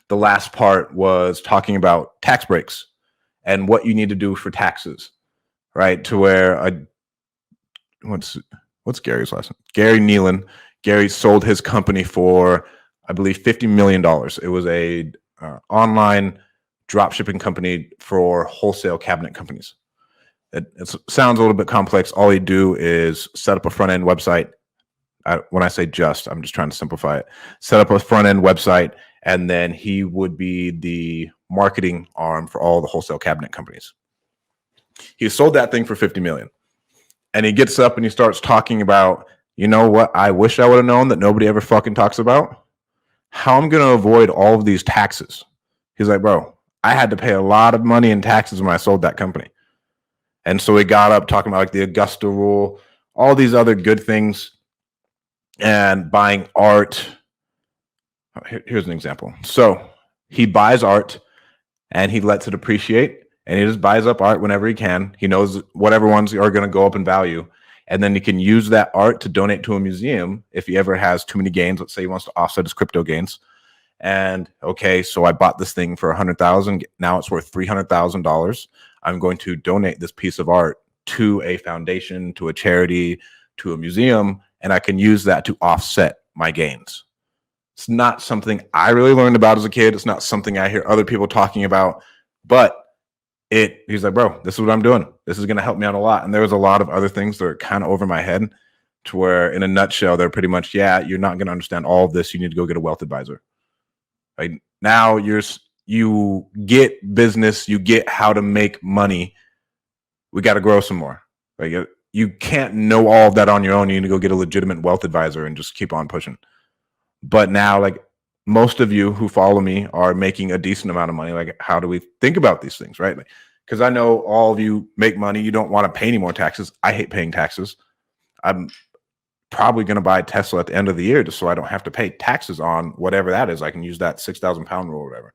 The last part was talking about tax breaks and what you need to do for taxes, right? To where what's Gary's last name? Gary Nealon. Gary sold his company for, I believe, $50 million. It was a online drop shipping company for wholesale cabinet companies. It sounds a little bit complex. All you do is set up a front end website. When I say I'm just trying to simplify it. Set up a front end website, and then he would be the marketing arm for all the wholesale cabinet companies. He sold that thing for $50 million. And he gets up and he starts talking about, you know what, I wish I would have known that nobody ever fucking talks about? How I'm going to avoid all of these taxes. He's like, bro, I had to pay a lot of money in taxes when I sold that company. And so he got up talking about like the Augusta rule, all these other good things, and buying art. Here's an example. So he buys art and he lets it appreciate. And he just buys up art whenever he can. He knows whatever ones are going to go up in value. And then he can use that art to donate to a museum if he ever has too many gains. Let's say he wants to offset his crypto gains. And okay, so I bought this thing for $100,000. Now it's worth $300,000. I'm going to donate this piece of art to a foundation, to a charity, to a museum, and I can use that to offset my gains. It's not something I really learned about as a kid. It's not something I hear other people talking about, but he's like, bro, this is what I'm doing. This is going to help me out a lot. And there was a lot of other things that are kind of over my head, to where in a nutshell, they're pretty much, yeah, you're not going to understand all of this. You need to go get a wealth advisor. Right now you get business, you get how to make money. We got to grow some more. Right? You can't know all of that on your own. You need to go get a legitimate wealth advisor and just keep on pushing. But now, like, most of you who follow me are making a decent amount of money. Like, how do we think about these things, right? Because I know all of you make money. You don't want to pay any more taxes. I hate paying taxes. I'm probably going to buy a Tesla at the end of the year just so I don't have to pay taxes on whatever that is. I can use that 6,000 pound rule or whatever.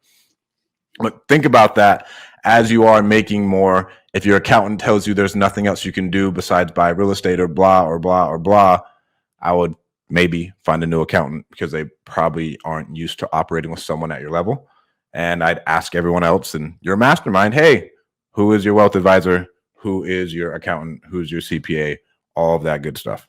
But think about that as you are making more. If your accountant tells you there's nothing else you can do besides buy real estate or blah or blah or blah, I would maybe find a new accountant, because they probably aren't used to operating with someone at your level. And I'd ask everyone else in your mastermind, hey, who is your wealth advisor? Who is your accountant? Who's your CPA? All of that good stuff.